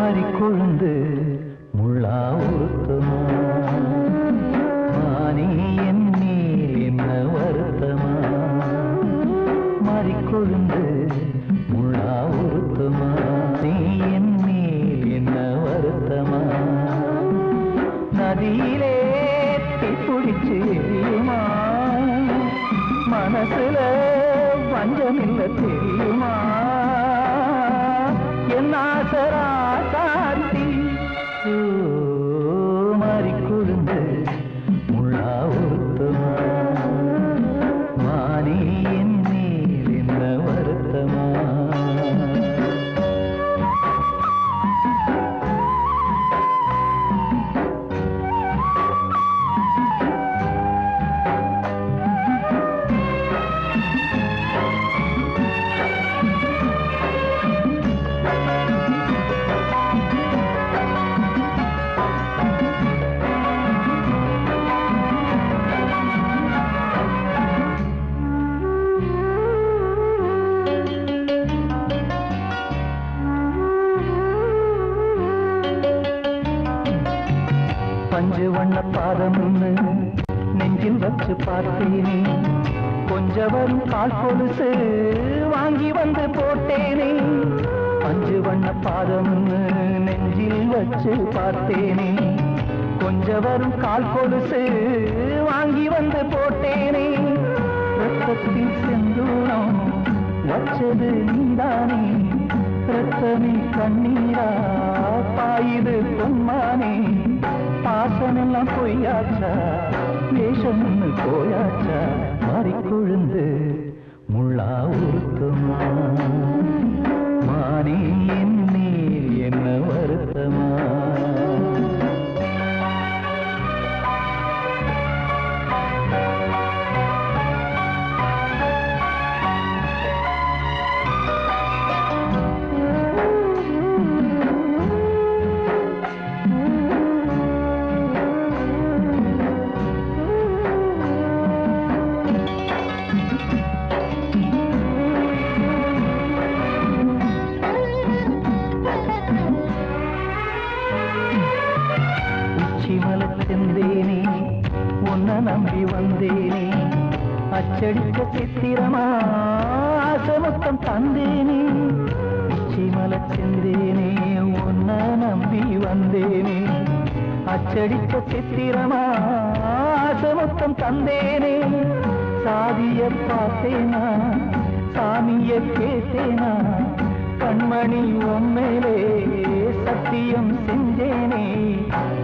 மறிக்கொழுந்து முள்ளா உருத்தமா மானே என் மேல் என்ன வருத்தமா மறிக்கொழுந்து முள்ளா உருத்தமா நீ என் மேல் என்ன வருத்தமா நதியிலே தீப்பிடிச்சு எரியுமா மனசுல வஞ்சமில்ல தெரியுமா என் ஆசரா சாத்தி மாறிக்கொழுந்து முள்ளா உருத்தமா மானே என் மேல் என்ன வருத்தமா பஞ்சு வண்ண பாதம் நெஞ்சில் வச்சு பார்த்தேனே கொஞ்சம் வரும் கால் கொலுசு வாங்கி வந்து போட்டேனே பஞ்சு வண்ண பாதம் நெஞ்சில் வச்சு பார்த்தேனே கொஞ்சம் வரும் கால் கொலுசு வாங்கி வந்து போட்டேனே ரத்தத்தில் செந்தூரம் வச்சது நீதானே ரத்தமே கண்ணீரா பாயுது பொம்மானே பாசமெல்லாம் பொய்யாச்சா வேஷம்னு போயாச்சா மறிக்கொழுந்து முள்ளா உருத்தமா மானே என் மேல் என்ன வருத்தமா நம்பி வந்தேனே அச்சடிக்க சித்திரமா ஆசமுத்தம் தந்தேனே உச்சிமல செந்தேனே உன்ன நம்பி வந்தேனே அச்சடிக்க சித்திரமா ஆசமுத்தம் தந்தேனே சாதிய பார்த்தேனா சாமிய கேட்டேனா கண்மணி உம்மேலே சத்தியம் செஞ்சேனே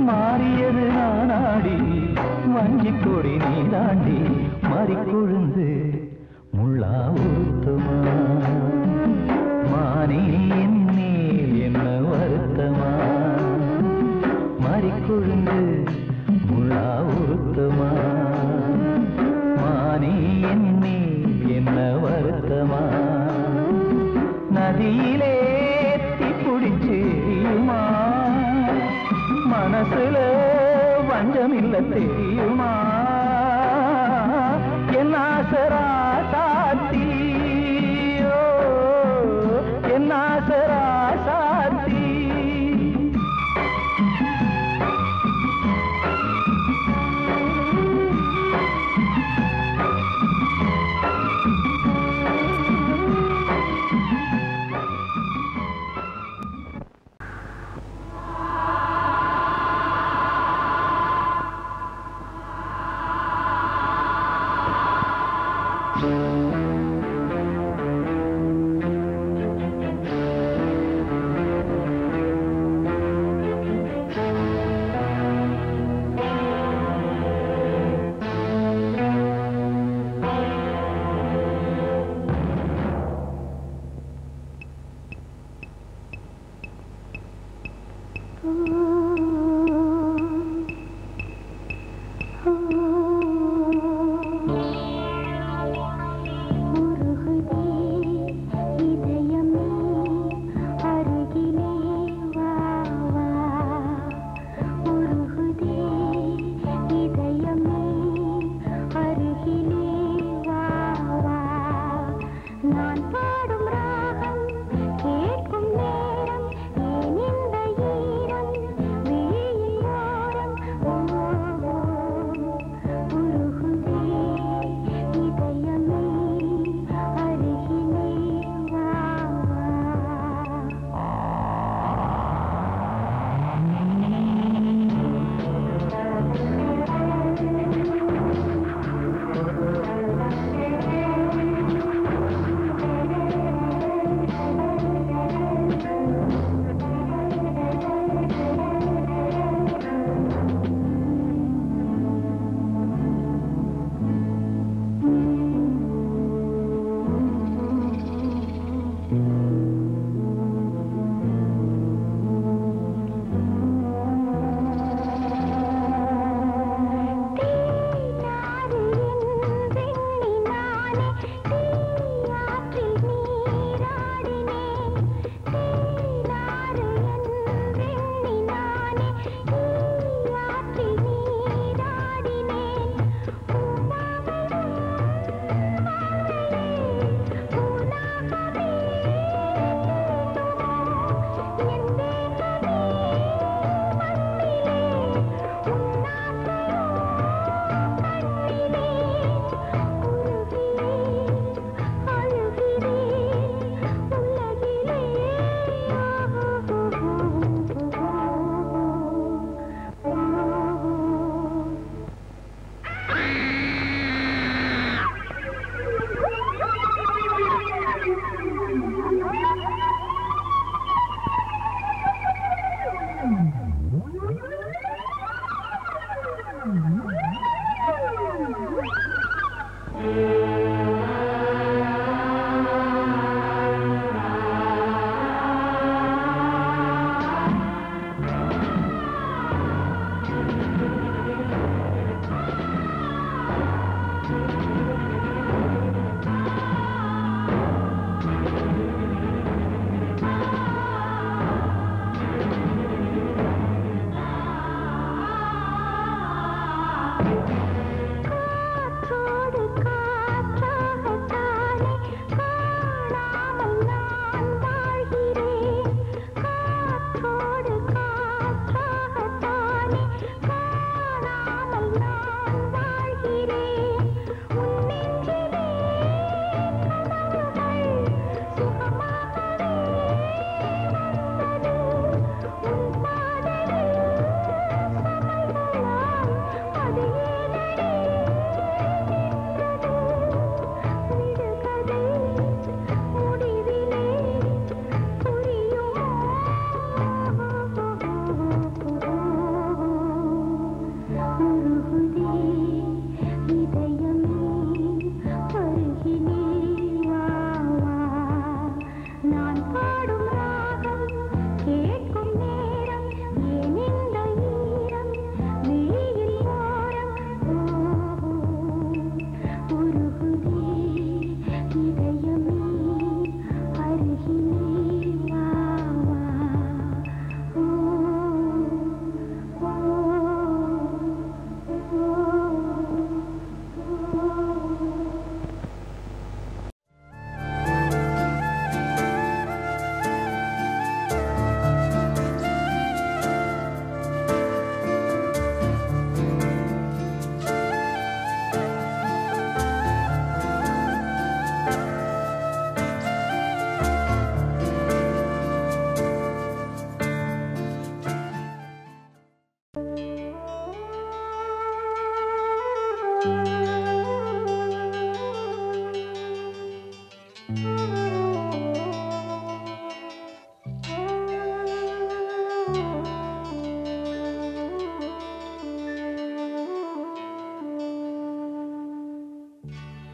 மாறியது நானாடி வஞ்சி கொடி நீ தாண்டி மறிக்கொழுந்து முள்ளா உருத்தமா மானே என் மேல் என்ன வருத்தமா மறிக்கொழுந்து முள்ளா உருத்தமா மானே என் மேல் என்ன வருத்தமா நதியிலே தீப்பிடிச்சு எரியுமா மனசுல வஞ்சமில்ல தெரியுமா என் ஆசரா சாத்தி என் ஆசரா சாத்தி நான் பாடும் ராகம் கேட்கும் நேரம் ஏன் இந்த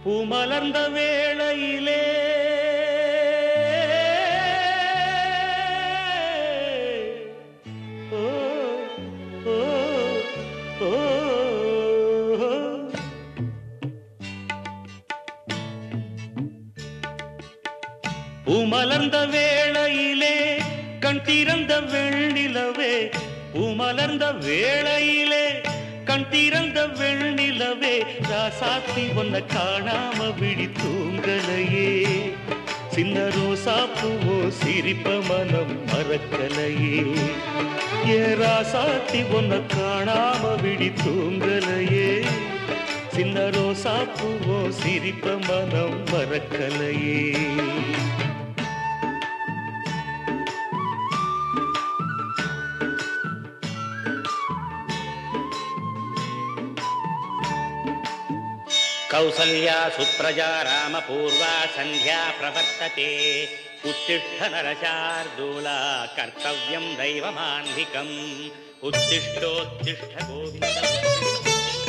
பூமலர்ந்த வேளையிலே பூமலர்ந்த வேளையிலே கண் திறந்த வெண்ணிலவே பூமலர்ந்த வேளையிலே கண் திறந்த வெண்ணிலவே ராசாத்தி ஒன்ன காணாம விழி தூங்கலையே சின்ன ரோசா பூவோ சிரிப்ப மனம் மறக்கலையே ஏ ராசாத்தி ஒன்ன காணாம விழி தூங்கலையே சின்ன ரோசா பூவோ சிரிப்ப மனம் மறக்கலையே कौसल्या सुप्रजा रामपूर्वा संध्या प्रवर्तते उत्तिष्ठ नरशार्दूला कर्तव्यं दैवमान्धिकम् उत्तिष्ठोत्तिष्ठ गोविन्द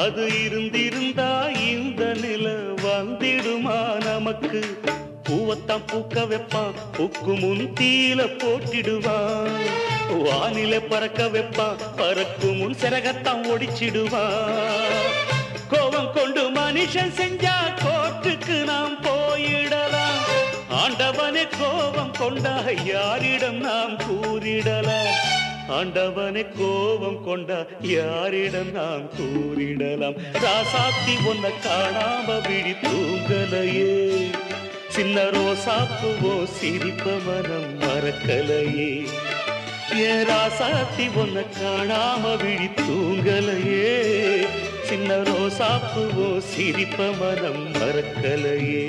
அது இருந்திருந்தா இந்த நில வந்திடுமா நமக்கு பூவத்தான் பூக்க வைப்பான் பூக்கு முன் தீல போட்டிடுவான் வானில பறக்க வைப்பான் பறக்கு முன் சிறகத்தான் ஒடிச்சிடுவான் கோபம் கொண்டு மனுஷன் செஞ்சா கோட்டுக்கு நாம் போயிடலாம் ஆண்டவனே கோபம் கொண்டா யாரிடம் நாம் கூறிடலாம் ஆண்டவனே கோபம் கொண்டா யாரிடம் நாம் கூறிடலாம் ராசாத்தி ஒன்ன காணாம விழி தூங்கலையே சின்ன ரோசாப்புவோ சிரிப்ப மனம் மறக்கலையே ஏ ராசாத்தி ஒன்ன காணாம விழி தூங்கலையே சின்ன ரோசாப்புவோ சிரிப்ப மனம் மறக்கலையே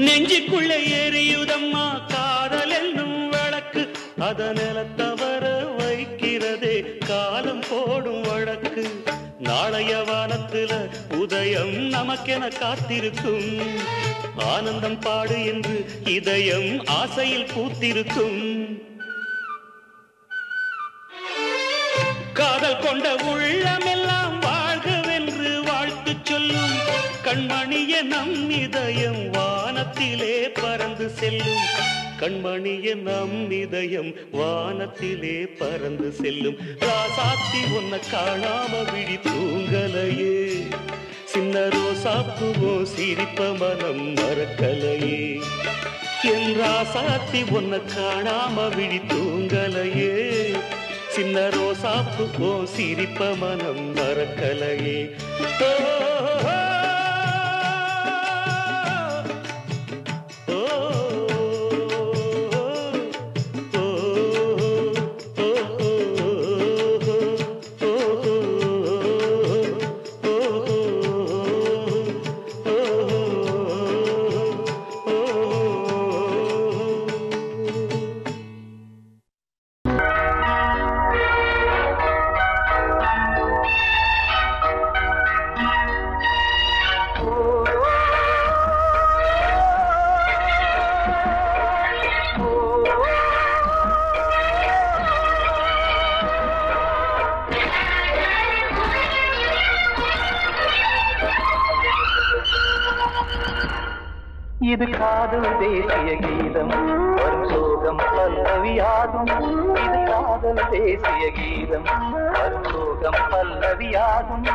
நெஞ்சுக்குள்ளே எரியுதம்மா காதல் என்னும் வழக்கு அத நிலத்தவர வைக்கிறதே காலம் போடும் வழக்கு நாளைய வானத்துல உதயம் நமக்கென காத்திருக்கும் ஆனந்தம் பாடு என்று இதயம் ஆசையில் பூத்திருக்கும் காதல் கொண்ட உள்ளமெல்லாம் வாழ்கவென்று வாழ்த்து சொல்லும் கண்மணிய நம் இதயம் வானத்திலே பறந்து செல்லும் கண்மணிய நம் இதயம் வானத்திலே பறந்து செல்லும் ராசாத்தி ஒன்ன காணாம விழி தூங்கலையே சின்ன ரோசாப்புவோ சிரிப்ப மனம் மறக்கலையே என் ராசாத்தி ஒன்ன காணாம விழி தூங்கலையே சின்ன ரோசாப்புவோ சிரிப்ப மனம் மறக்கலையே இது காதல் தேசிய கீதம் வரும் சோகம் பல்லவியாகும். இது காதல் தேசிய கீதம் வரும் சோகம் பல்லவியாகும்.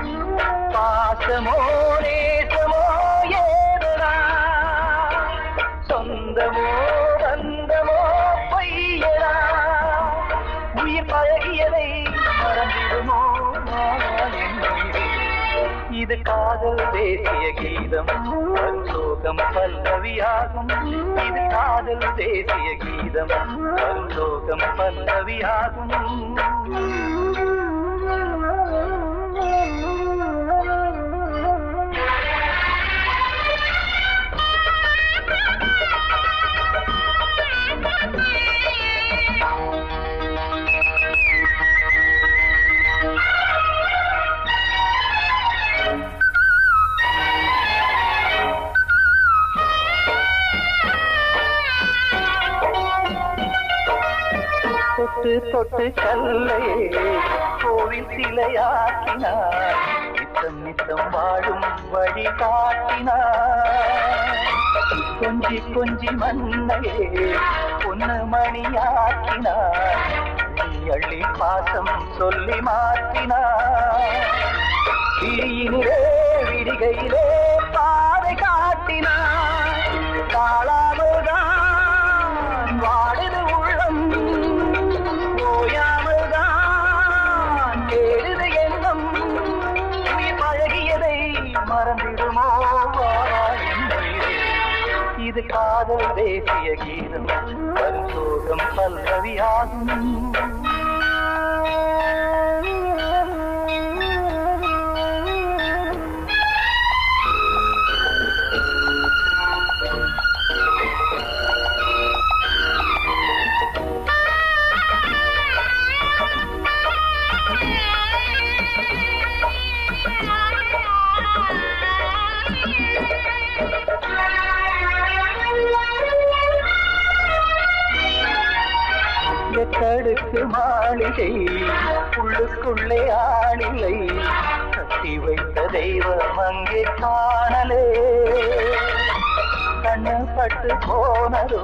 பாசமோ நேசமோ ஏதனா சொந்தமோ பந்தமோ பொய்யனா உயிர் பழகியதை மறந்திடுமோ இது காதல் தேசிய கீதம் வரும் சோகம் பல்லவியாகும். இது காதல் தேசிய கீதம் வரும் சோகம் பல்லவியாகும். தொட்டு தொட்டு கல்லையே கோவில் சிலையாக்கினார். நித்தம் நித்தம் வாழும் வழி காட்டினார். கொஞ்சி கொஞ்சி மண்ணையே பொன்னு மணியாக்கினார். அள்ளி பாசம் சொல்லி மாற்றினார். விழியினிலே விடிகையிலே பாதை காட்டினார். தாழாமல்தான் வாடுது உள்ளம் ஓயாமல்தான் தேடுது எண்ணம். உயிர் பழகியதை மறந்திடுமோ இது காதல் தேசிய கீதம் வரும் சோகம் பல்லவியாகும். எத்தடுக்கு மாளிகை உள்ளுக்குள்ளே ஆளிலை கட்டி வைத்த தெய்வம் அங்கே காணலே. கண்ணு பட்டு போனதோ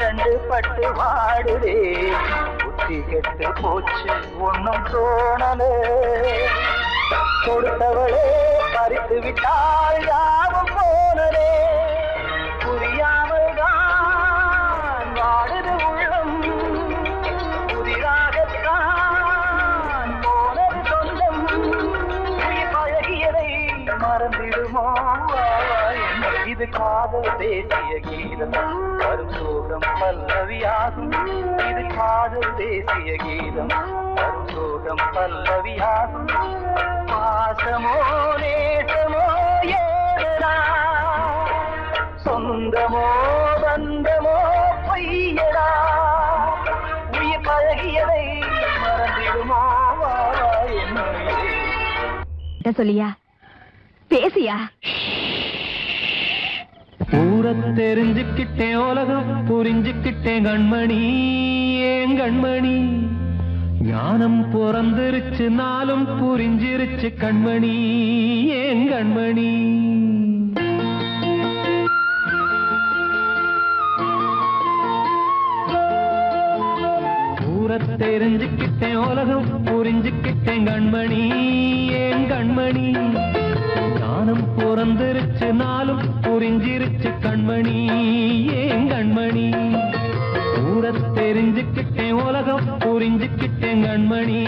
ரெண்டு பட்டு வாடுதே. புத்தி கெட்டு போச்சு ஒன்னும் தோணலே. கொடுத்தவளே பறித்து விட்டால் யாவும் போனதே. புரியாமல் தான் வாடுது உள்ளம் புதிராகத்தான் போனது சொந்தம். உயிர் பழகியதை மறந்திடுமோ இது காதல் தேசிய கீதம் வரும் சோகம் பல்லவியாகும். இது காதல் தேசிய கீதம் வரும் சோகம் பல்லவியாகும். பாசமோ நேசமோ ஏதனா சொந்தமோ பந்தமோ பொய்யடா உயிர் பழகியதை மறந்திடுமோ என்ன சொல்லியா பேசியா? ஊரை தெரிஞ்சுக்கிட்டேன் உலகம் புரிஞ்சுக்கிட்டேன் கண்மணி ஏன் கண்மணி. ஞானம் பிறந்திருச்சு நாளும் புரிஞ்சிருச்சு கண்மணி ஏன் கண்மணி. ஊரை தெரிஞ்சுக்கிட்டேன் உலகம் புரிஞ்சுக்கிட்டேன் கண்மணி ஏன் கண்மணி. ஞானம் பிறந்திருச்சு நாளும் புரிஞ்சிருச்சு கண்மணி ஏன் கண்மணி. ஊரை தெரிஞ்சுக்கிட்டேன் உலகம் புரிஞ்சுக்கிட்டேன் கண்மணி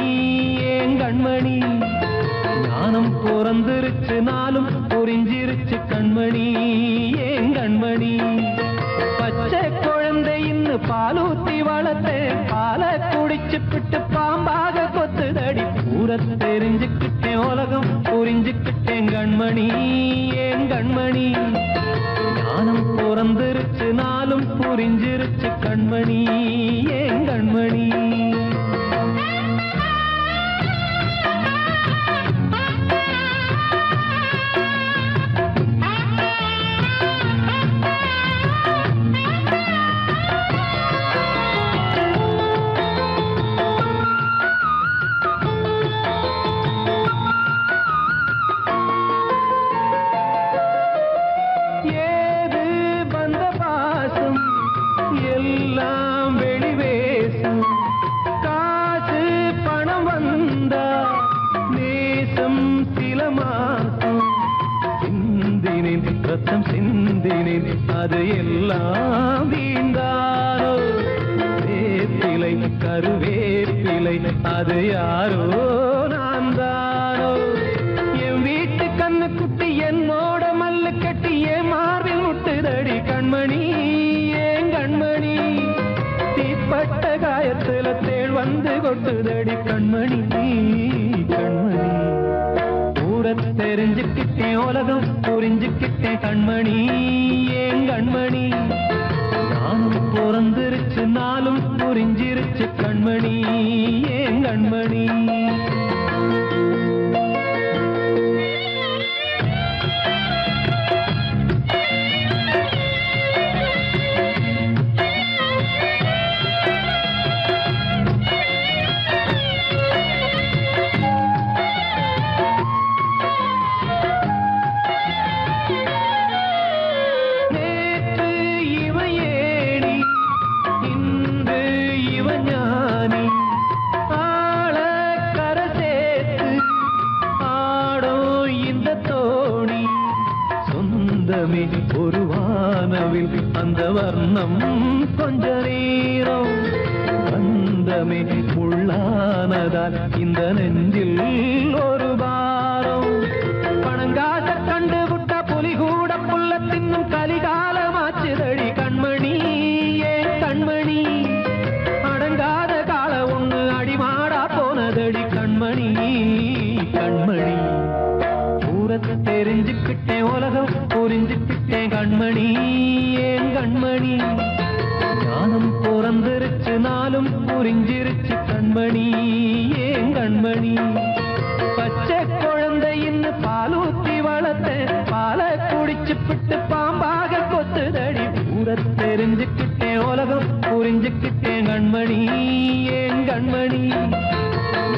ஏன் கண்மணி. ஞானம் பிறந்திருச்சு நாளும் புரிஞ்சிருச்சு கண்மணி ஏன் கண்மணி. பச்சை குழந்தை இன்னும் பாலூத்தி வளர்த்தேன் பாலை குடிச்சு பிட்டு பாம்பாக கொத்துதடி. ஊரை தெரிஞ்சுக்கிட்டேன் உலகம் புரிஞ்சுக்கிட்டேன் கண்மணி ஏன் கண்மணி. ஞானம் பிறந்திருச்சு நாளும் புரிஞ்சிருச்சு கண்மணி ஏன் கண்மணி. சிந்தினேன் அது எல்லாம் வீண்டானோ வேப்பிலை கருவேப்பிலை அது யாரோ நான் தானோ என் வீட்டு கண்ணு குட்டி என்னோட மல்லு கட்டி என் மார்பில் முட்டுதடி கண்மணி ஏன் கண்மணி தீப்பட்ட காயத்துல தேள் வந்து கொட்டுதடி கண்மணி கண்மணி கூட தெரிஞ்சுக்கிட்டேன் உலகம் புரிஞ்சுக்கிட்டேன் கண்மணி ஏன் கண்மணி நானும் பிறந்திருச்சு நாளும் புரிஞ்சிருச்சு கண்மணி ஏன் கண்மணி ஒரு வானவில் அந்த வர்ணம் கொஞ்ச நேரம் வந்தமே உள்ளானதால் இந்த நெஞ்சில் ஒரு பாரம் பணங்காச கண்டு விட்ட புலி கூட புல்ல தின்னும் கலிகாலமாச்சுதடி கண்மணி ஏன் கண்மணி அடங்காத கால ஒண்ணு அடிமாடா போனதடி கண்மணி கண்மணி தெரிஞ்சுக்கிட்டேன் உலகம் புரிஞ்சுக்கிட்டேன் கண்மணி ஏன் கண்மணி ஞானம் பிறந்திருச்சு நாளும் புரிஞ்சிருச்சு கண்மணி ஏன் கண்மணி பச்சை குழந்தை இன்னும் பாலூத்தி வளர்த்த பாலை குடிச்சு பிட்டு பாம்பாக கொத்துதடி பூர தெரிஞ்சுக்கிட்டேன் உலகம் புரிஞ்சுக்கிட்டேன் கண்மணி ஏன் கண்மணி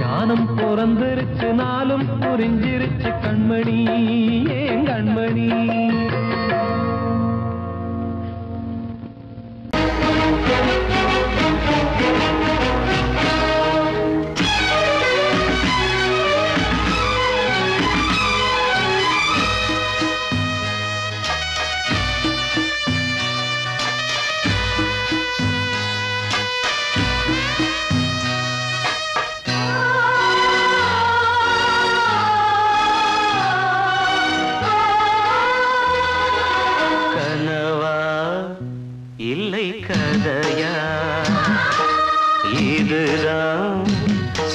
ஞானம் பிறந்திருச்சு நாளும் புரிஞ்சிருச்சு கண்மணி ஏன் கண்மணி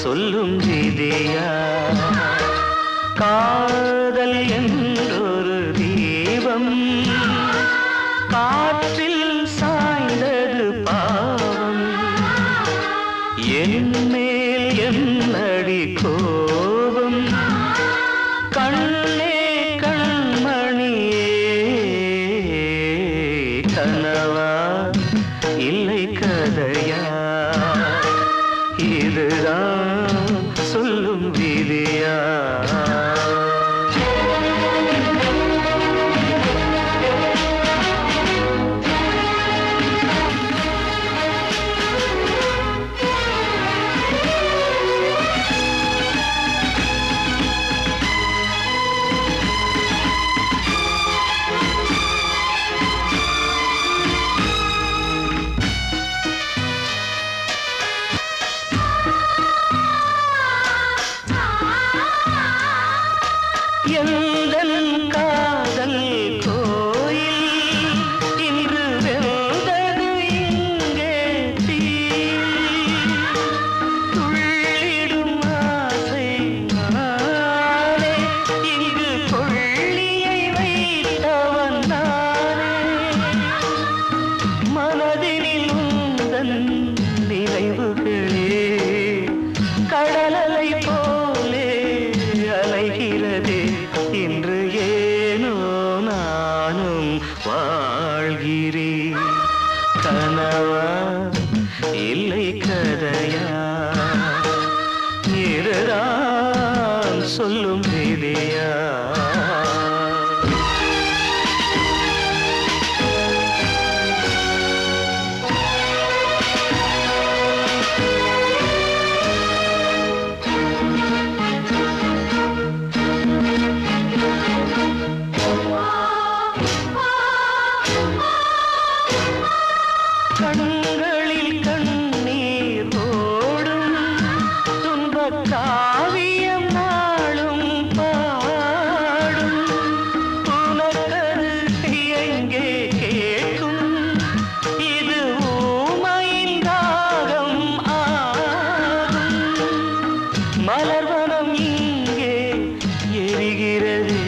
சொல்லும் விதியா காதல் என்றொரு தீபம் காற்றில் சாய்ந்தது பாவம் என் மேல் என்னடி கோபம் கண்ணே கண்மணியே கனவா இல்லை கதையா இதுதான் சொல்லும் விதியா சொல்லும் விதியா கண்களில் கண்ணீர் ஓடும் துன்பக் காவியம் நாளும் பாடும் உனக்கது எங்கே கேட்கும் இது ஊமையின் தாகம் ஆகும் மலர்வனம் இங்கே எரிகிறதே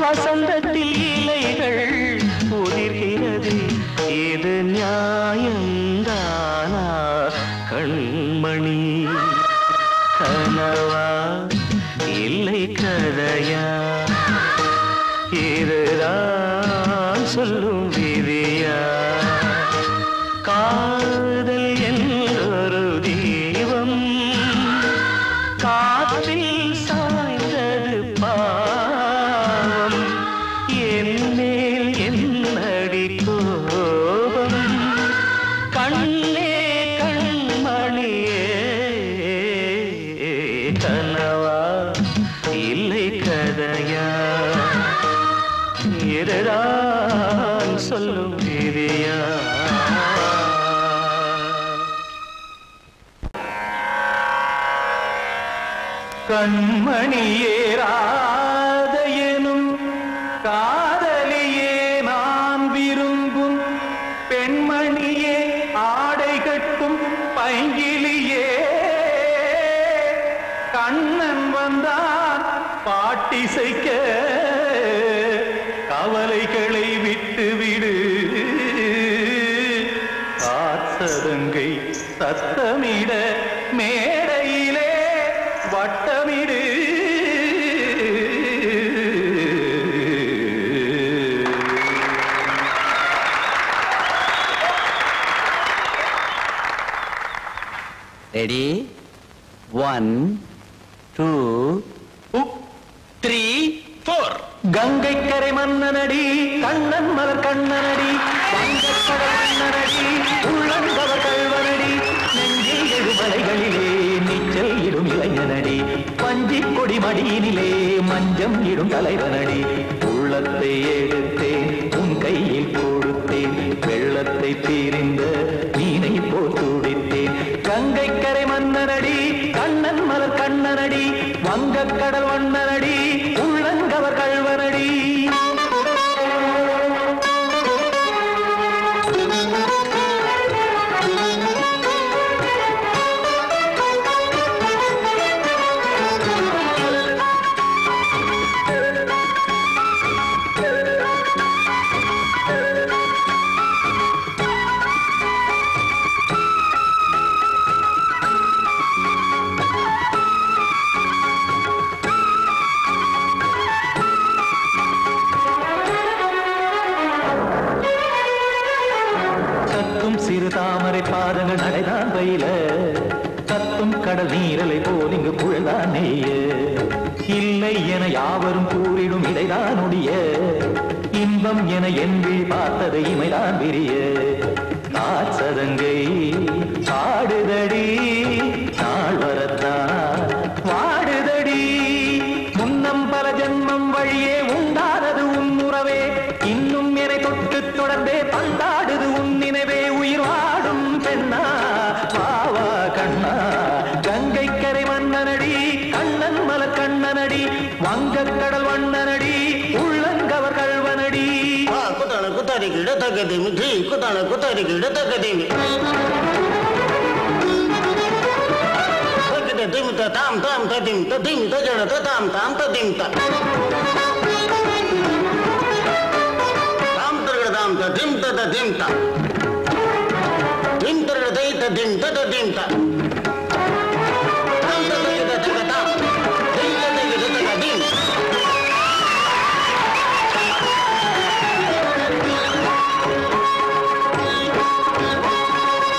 வசந்தத்தில் இலைகள் உதிர்கிறது இது நியாயந்தானா கண்மணி கனவா இல்லை கதையா இதுதான் சொல்லும் விதியா காதல் என்றொரு தீபம் காற்றில் சாய்ந்தது பாவம் என் மேல் என்னடி கோபம் கண்ணே கண்மணியே கனவா இல்லை கதையா இதுதான் சொல்லும் விதியா கண்மணியே ராதையனும் காதலியே நான் விரும்பும் பெண்மணியே ஆடை கட்டும் பைங்கிலியே கண்ணன் வந்தான் பாட்டிசைக்க கவலைகளை விட்டுவிடு காத்ததங்கை சத்தமிட மேடையிலே வட்டமிடு ரெடி 1 2 3 4 கங்கை கரை மன்னனடி கண்ணன் மலர் கண்ணனடி வங்கக்கடல் மன்னனடி உள்ளங்கவர் கல்வனடி நெஞ்சில் எழுமலைகளிலே நீச்சல் இடும் இளைஞனடி பஞ்சிக் கொடி மடியினிலே மஞ்சம் இடும் தலைவனடி உள்ளத்தை எடுத்தேன் உன் கையில் கொடுத்தேன் வெள்ளத்தை தீரிந்த மீனை போல் துடித்தேன் கங்கை கரை மன்னனடி கண்ணன் மலர் கண்ணனடி வங்கக்கடல் வண்ணனடி உள்ளங்கவர் கல்வனடி சிறு தாமரை பாதங்கள் நடைதான் பயில கத்தும் கடல் நீரலை போல் இங்கு குழல்தான் நெய்ய இல்லை என யாவரும் கூறிடும் இடைதான் உடைய இன்பம் என என்பி பார்த்தது இமைதான் விரிய காசதங்கை பாடுதடி நாள் வரத்தான் வாடுதடி முன்னம் பல ஜென்மம் வழியே உண்டானது உன் உறவே இன்னும் என்னை தொட்டு தொடர்ந்தே பந்தாடுது உன் நினைவே உயிர் வாடும் பெண்ணா பாவா கண்ணா கங்கை கரை மன்னனடி கண்ணன் மலர் கண்ணனடி வங்கக்கடல் வண்ணனடி உள்ளங்கவர் கல்வனடி குத்தான குத்தாரிக்கு இடத்தக்கதிமி ட்ரீ குத்தான குத்தாரிக்கு இடத்தக்கதிமி திமித்த தாம் தாம் ததிமித்த திமித்த ஜடத தாம் தாம் ததிமித்த தாம் தரகட தாம் ததிமித்த ததிமித்த திம் தரகட தைத்த திமித்த ததிமித்த தாம் தரகட தக தாம் தைத்த தக தக திம்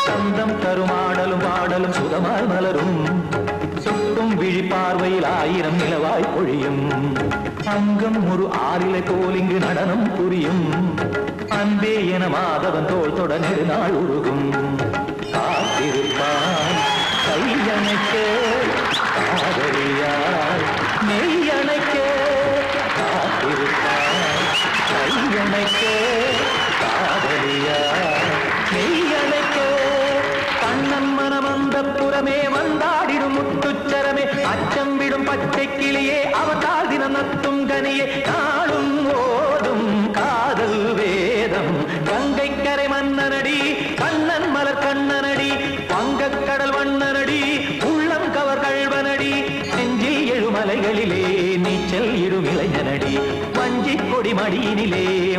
சந்தம் கருமாடலும் பாடலும் சுதமாய் மலரும் சுட்டும் விழி பார்வையில் ஆயிரம் நிலவாய் பொழியும் அங்கம் ஒரு ஆறிலை போல் இங்கு நடனம் புரியும் அன்பே என மாதவன் தோள் தொட நெடுநாள் உருகும் காத்திருப்பான் கையணைக்க காதலியாய் மெய்யணைக்க காத்திருப்பான் கையணைக்க காதலியாய்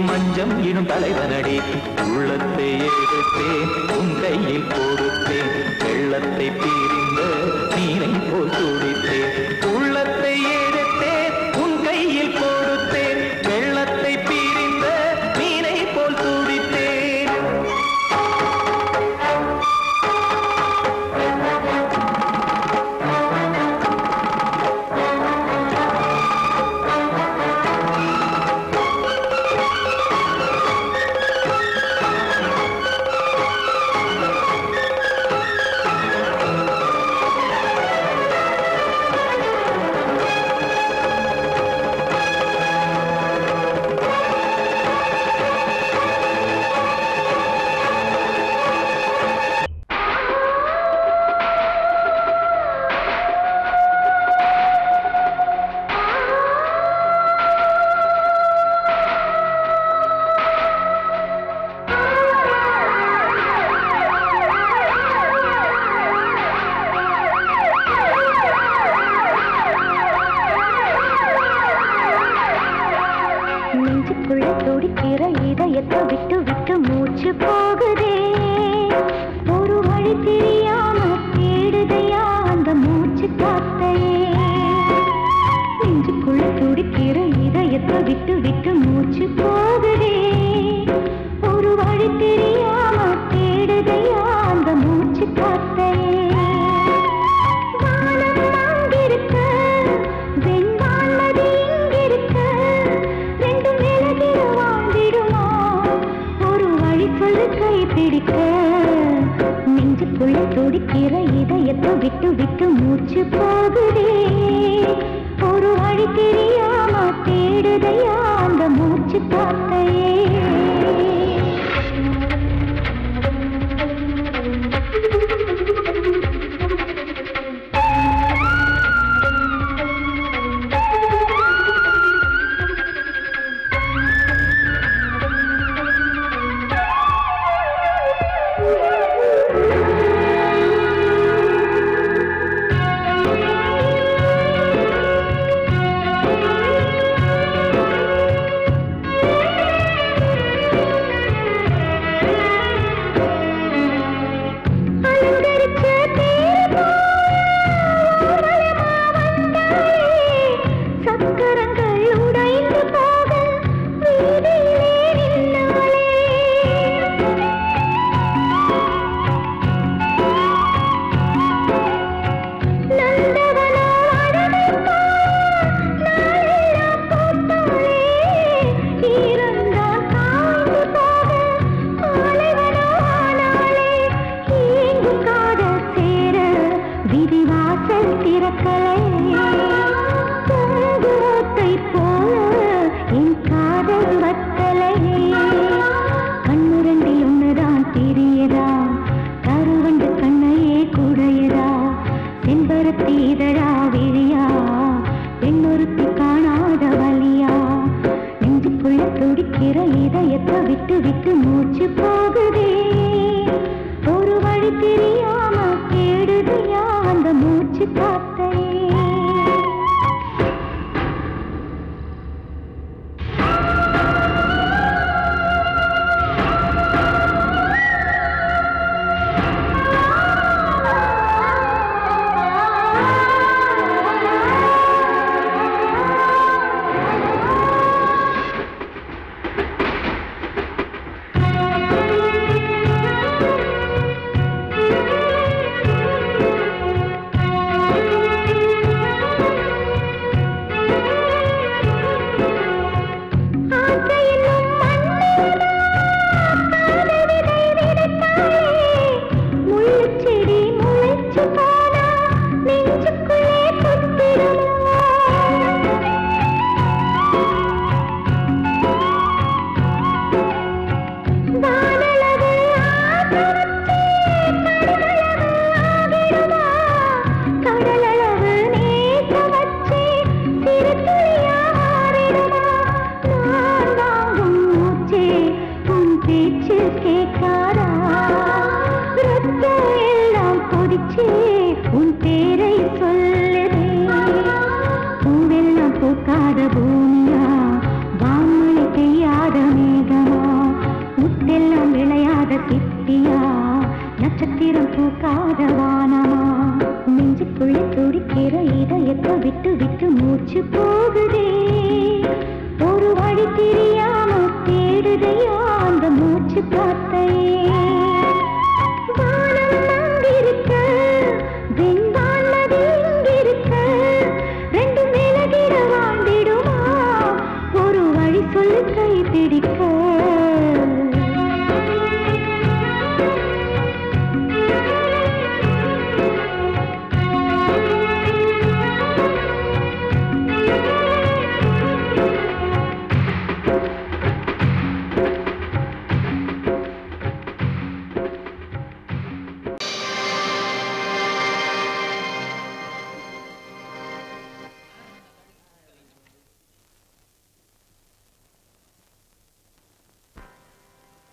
மஞ்சம் இடும் தலைவனடி உள்ளத்தை எடுத்தேன் உன் கையில் கொடுத்தேன் வெள்ளத்தை பிரிந்த நீரை போல் துடித்தேன் உள்ளத்தை எடுத்தேன் உன் கையில் கொடுத்தேன் வெள்ளத்தை பிரிந்த நீரை போல் துடித்தேன் மேகமா முத்தெல்லாம் விளையாத சிட்டியா நட்சத்திரம் பூக்காத வானமா நெஞ்சுக்குள்ளே துடிக்கிற இதயத்தை விட்டு விட்டு மூச்சு போகுதே ஒரு வழி தெரியாம தேடுதையா அந்த மூச்சு காத்தையே வானம் அங்கிருக்க வெண்வான்மதி இங்கிருக்க ரெண்டு மேலகிட வாழ்ந்திடுமா ஒரு வழி சொல்லு கை பிடிக்க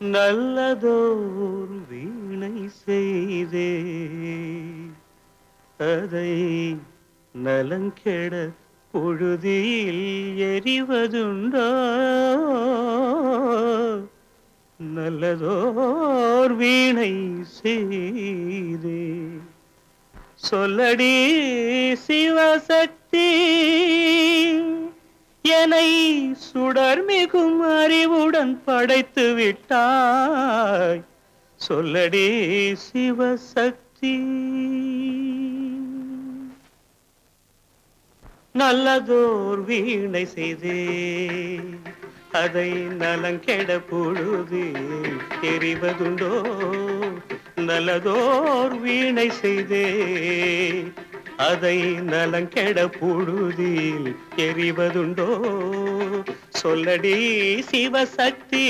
நல்லதோர் வீணை செய்தே அதை நலங்கெட பொழுதில் எறிவதுண்டோ நல்லதோர் வீணை செய்தே சொல்லடி சிவசக்தி என்னை சுடர் மிகும் அறிவுடன் படைத்து விட்டாய் சொல்லடி சிவசக்தி நல்லதோர் வீணை செய்தே அதை நலங்கெட பொழுது எறிவதுண்டோ நல்லதோர் வீணை செய்தே அதை நலங்கெட பொழுதில் எறிவதுண்டோ சொல்லடி சிவசக்தி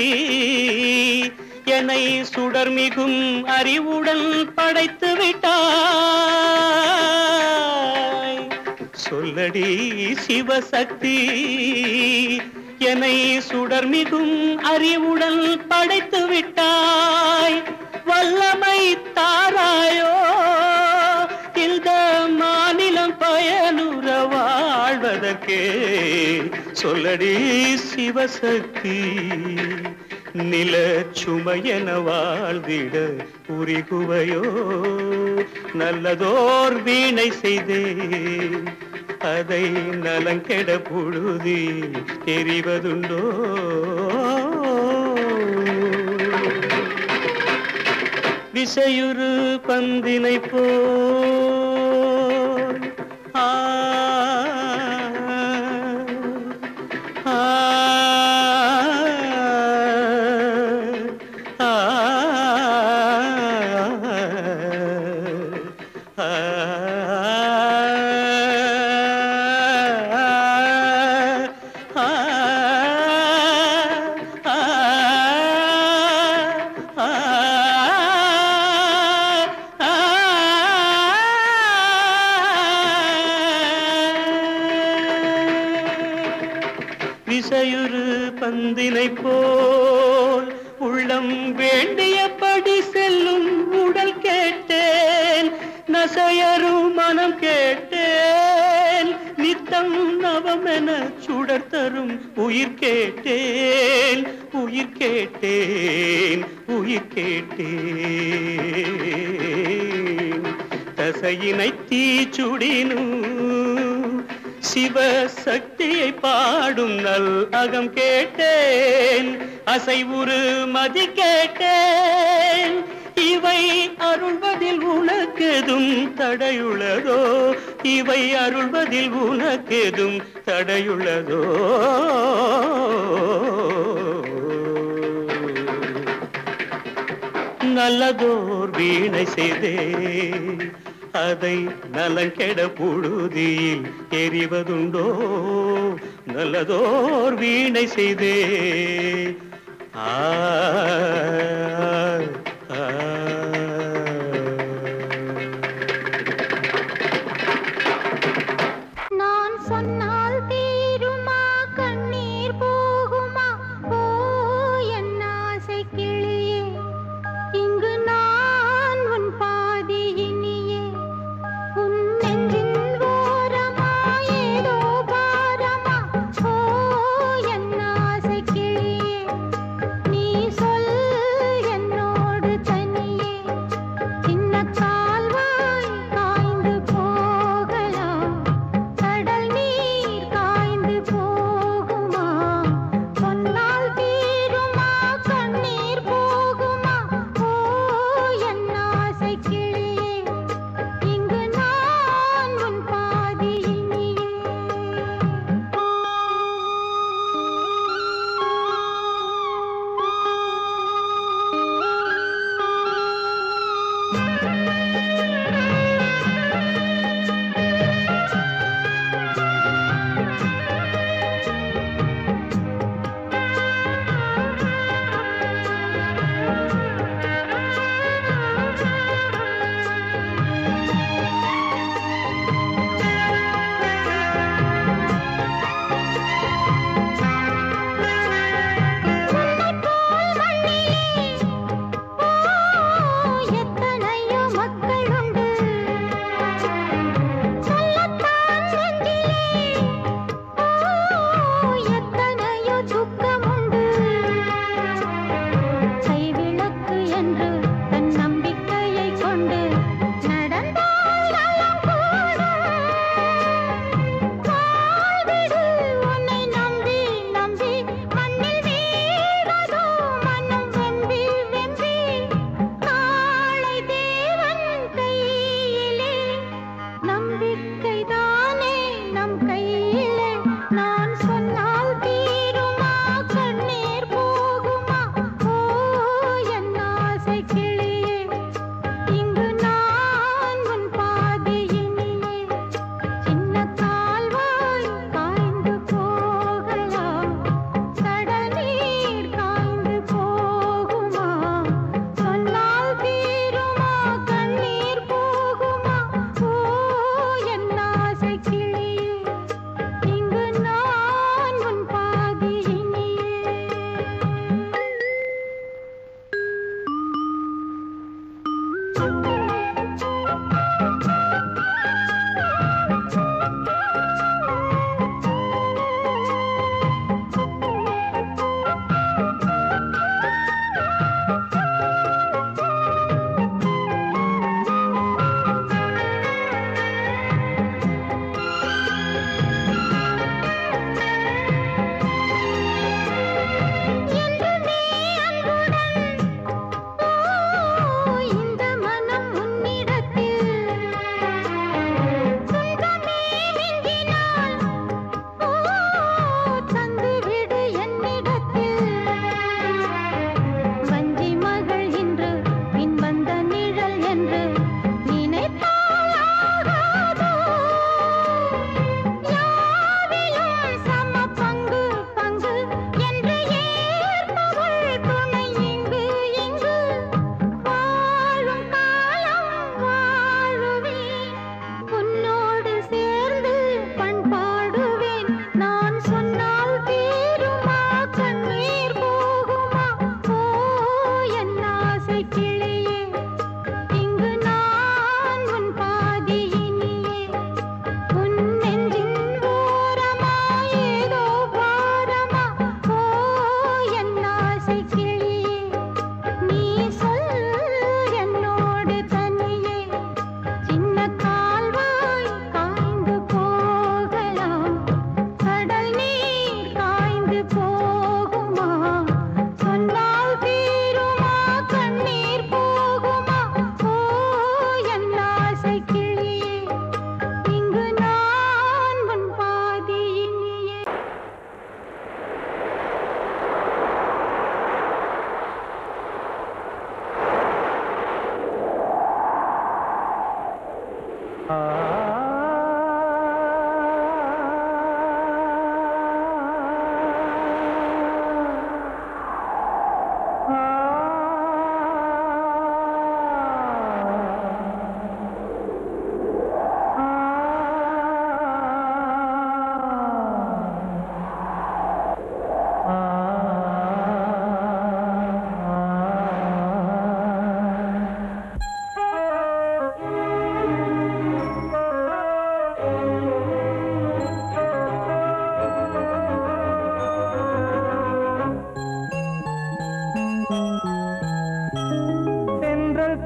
என்னை சுடர் மிகும் அறிவுடன் படைத்து விட்டாய் சொல்லடி சிவசக்தி என்னை சுடர் மிகும் அறிவுடன் படைத்து விட்டாய் வல்லமை தாராயோ இந்த மாநிலம் பயனுற வாழ்வதற்கே சொல்லடி சிவசக்தி நில சுமையென வாழ்ந்திட புரிகுவையோ நல்லதோர் வீணை செய்தே அதை நலங்கெட பொழுதில் தெரிவதுண்டோ விசையுறு பந்தினை போல் விசையுறு பந்தினை போல் உள்ளம் வேண்டியபடி செல்லும் உடல் கேட்டேன் நசையரும் மனம் கேட்டேன் நித்தம் நவமென சுடர் தரும் உயிர் கேட்டேன் உயிர் கேட்டேன் உயிர் கேட்டேன் தசையினை தீச்சுடினும் சிவசக்தியை பாடும் நல் அகம் கேட்டேன் அசைவுறு மதி கேட்டேன் இவை அருள்வதில் உனக்கெதும் தடையுள்ளதோ இவை அருள்வதில் உனக்கெதும் தடையுள்ளதோ நல்லதோர் வீணை செய்தே அதை நலங்கெட பொழுதில் எறிவதுண்டோ நல்லதோர் வீணை செய்தே நான் சொன்னால் தீருமா கண்ணீர் போகுமா ஓ என் ஆசை கிளியே இங்கு நான் உன் பாதி இனியே உன் நெஞ்சின் ஓரமா ஏதோ பாரமா ஓ என் ஆசை கிளியே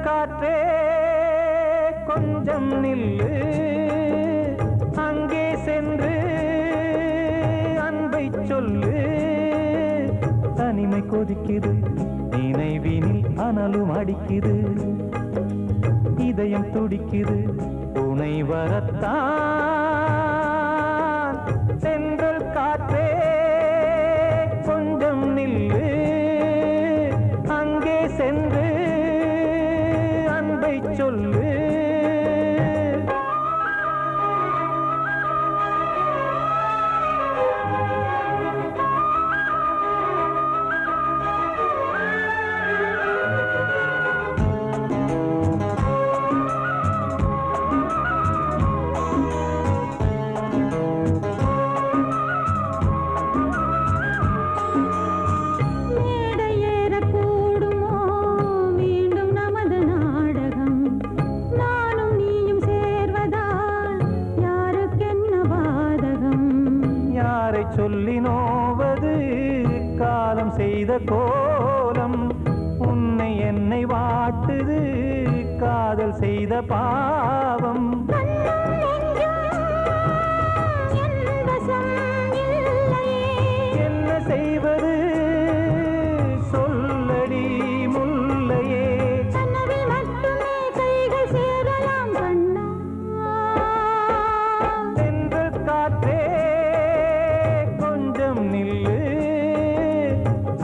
காற்றே கொஞ்சம் நில்லு, அங்கே சென்று அன்பை சொல்லு. தனிமை கொதிக்குது, நினைவினில் அனலும் அடிக்குது, இதயம் துடிக்குது, துணை வரத்தான். சென்றல் காற்றே கொஞ்சம் நில்லு, அங்கே சென்று அன்பை சொல்லு. சொல்லி நோவது காலம் செய்த கோலம், உன்னை என்னை வாட்டுது காதல் செய்த பாவம். என்ன செய்வது சொல்லடி முல்லையே, சென்று காற்றே நில்லு,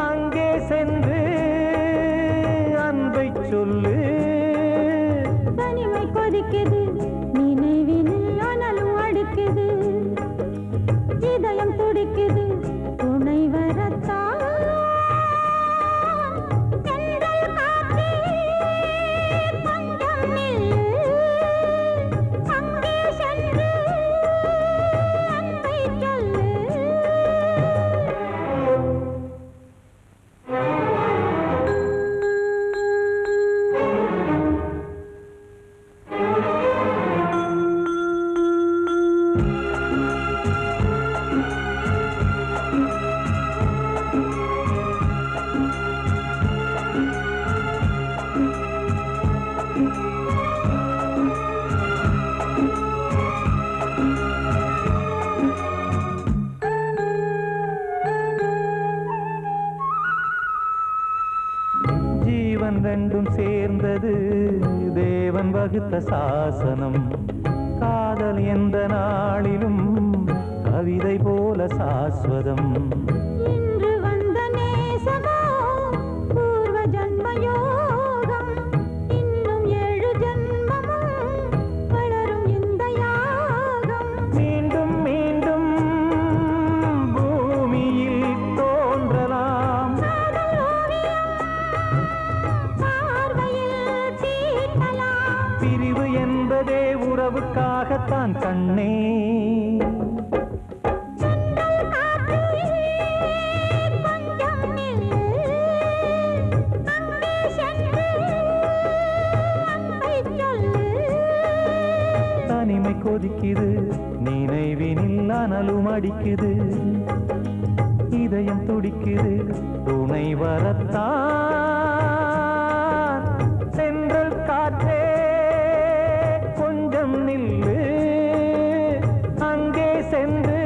அங்கே சென்று அன்பை சொல்லு. தனிமை கொதிக்குது, நினைவினில் அனலும் அடிக்குது, இதயம் துடிக்குது, துணை வரத்தான். சென்றல் காற்றே கொஞ்சம் நில்லு, அங்கே சென்று அன்பை சொல்லு. ஜீவன் ரெண்டும் சேர்ந்தது தேவன் வகுத்த சாசனம், காதல் எந்த நாளிலும் கவிதை போல சாஸ்வதம். இன்று வந்த நேசமோ பூர்வ ஜன்ம யோகம், இன்னும் 7 ஜன்மமும் வளரும் இந்த யாகம். மீண்டும் மீண்டும் பூமியில் தோன்றலாம், பார்வையில் தீட்டலாம். பிரிவு என்பதே உறவுக்காகத்தான் கண்ணே. தனிமை கொதிக்குது, நினைவினில் அனலும் அடிக்குது, இதயம் துடிக்குது, துணை வரத்தான். சென்றல் காற்றே கொஞ்சம் நில்லு, அங்கே சென்று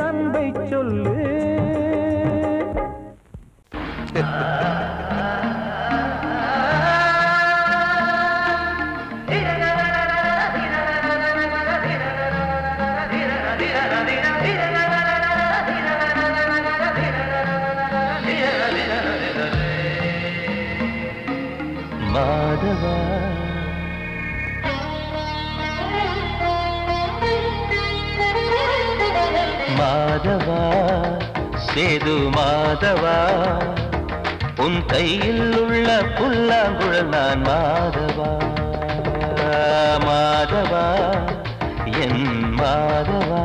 அன்பை சொல்லு. மாதவா மாதவா சேது மாதவா, உன் கையில் உள்ள புல்லாங்குழல் நான் மாதவா மாதவா என் மாதவா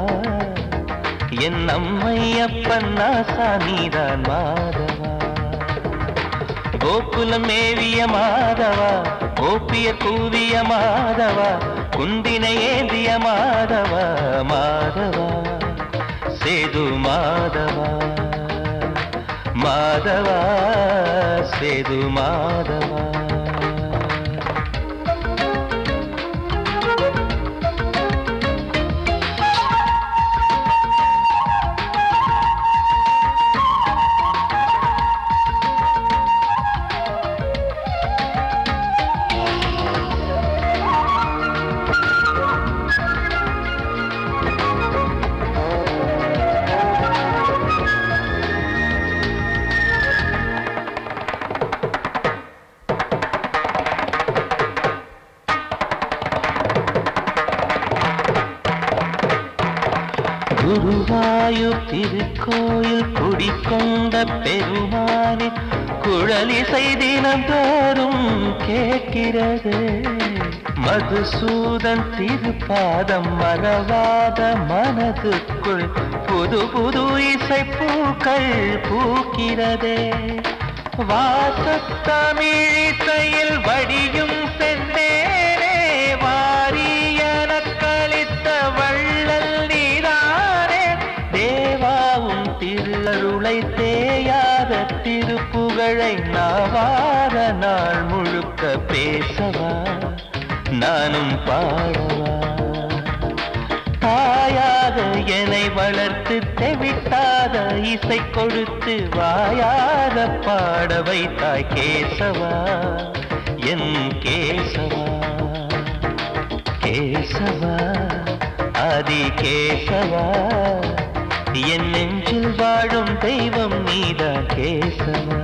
என் அம்மையப்பன் நாசா நீதான் மாதவா கோகுலம் மேவிய மாதவா கோப்பிய கூவிய மாதவா குந்தினை ஏந்திய மாதவா மாதவா சேது மாதவா மாதவா சேது மாதவா குருவாயூர் திருக்கோயில் குடிக்கொண்ட பெருமானே குழலிசை தினந்தோறும் கேட்கிறது மதுசூதன் திருப்பாதம் மறவாத மனதுக்குள் புது புது இசைப்பூக்கள் பூக்கிறதே வாசத்தமிழிசையில் வடியும் செந்தேனே வாரியன கழித்த வள்ளல் நீதானே தேவாவும் திருஅருளை தேயாத திருப்புகழை நாவார நாள் முழுக்க பேசவா நானும் பாடவா தாயாக என்னை வளர்த்து தெவிட்டாத இசை கொடுத்து வாயாக பாட வைத்தாய் கேசவா என் கேசவா கேசவா ஆதி கேசவா என் நெஞ்சில் வாழும் தெய்வம் நீதான் கேசவா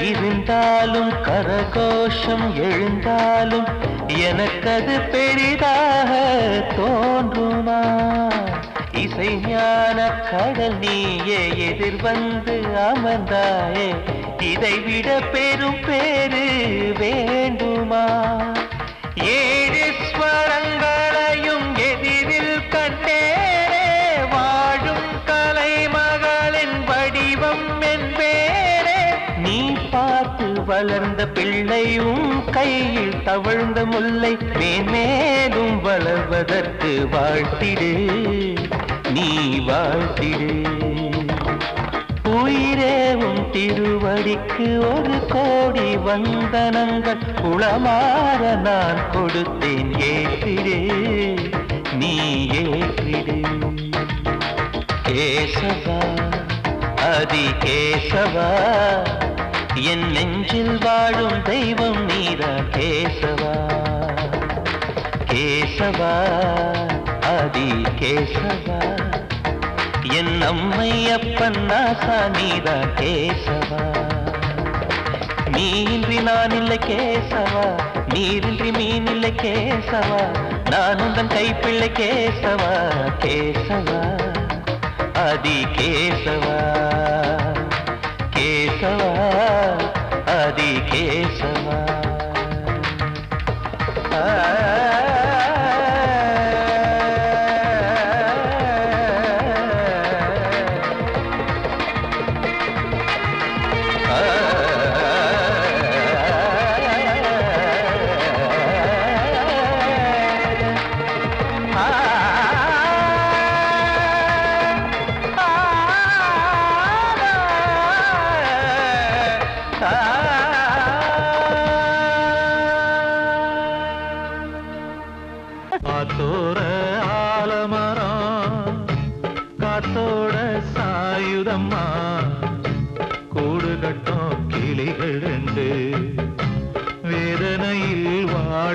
இருந்தாலும் கரகோஷம் எழுந்தாலும் எனக்கது பெரிதாக தோன்றுமா இசை ஞான கடல் நீயே எதிர்வந்து அமர்ந்தாயே இதைவிட பெரும் பேரு வேண்டுமா ஏழு ஸ்வரங்களையும் எதிரில் கண்டேனே வாழும் கலைமகளின் வடிவம் என்பேனே நீ பார்த்து வளர்ந்த பிள்ளையும் கையில் தவழ்ந்த முல்லை மேன்மேலும் வளர்வதற்கு வாழ்த்திடு நீ வாழ்த்திடு உயிரேவும் திருவடிக்கு ஒரு கோடி வந்தனங்கள் உளமாற நான் கொடுத்தேன் ஏற்றிடு நீ ஏற்றிடு கேசவா ஆதி கேசவா என் நெஞ்சில் வாழும் தெய்வம் நீதான் கேசவா கேசவா ஆதி கேசவா என் அம்மையப்பன் நாசா நீதான் கேசவா நீன்றி நான் இல்லை கேசவா நீரின்றி மீன் இல்லை கேசவா நான் உந்தன் கைப்பிள்ளை கேசவா கேசவா ஆதி கேசவா கேசவா ஆதி கேசவா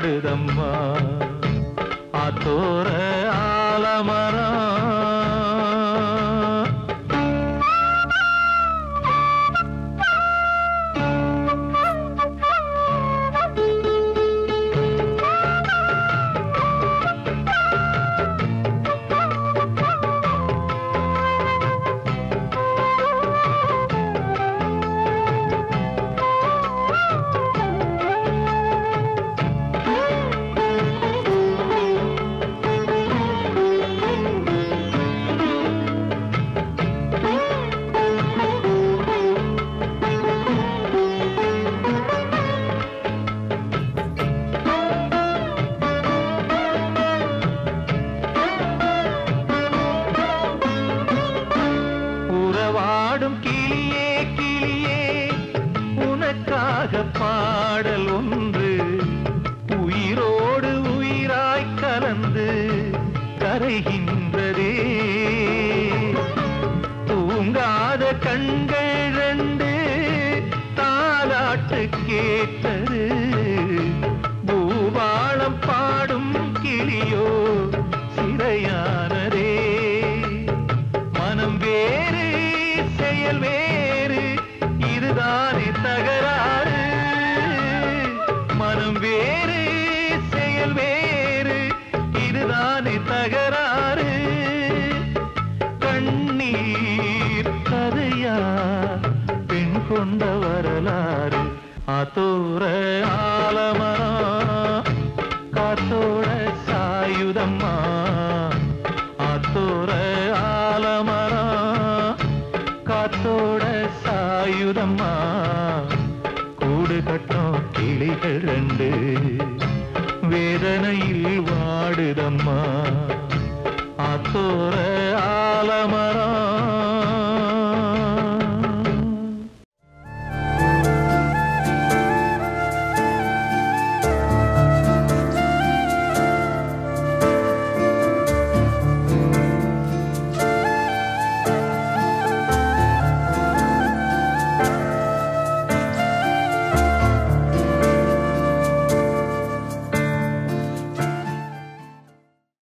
வாடுதம்மா ஆத்தோர ஆலமரம் பாடல் ஒன்று உயிரோடு உயிராய் கலந்து கரைகின்றதே தூங்காத கண்கள் ரெண்டு தாலாட்டு கேட்டது பூபாளம் பாடும் கிளியோ சிறையானதே மனம் வேறு செயல் வேறு இதுதானே தகராறு மனம் வேறு செயல் வேறு இதுதானே தகராறு கண்ணீர் கதையா பெண் கொண்ட வரலாறு ஆத்தோர ஆலமரம் காத்தோட சாயுதம்மா ஆத்தோர ஆலமரம் காத்தோட சாயுதம்மா கூடு கட்டும் கிளிகள் ரெண்டு வேதனையில் வாடுதம்மா ஆத்தோர ஆலமரம்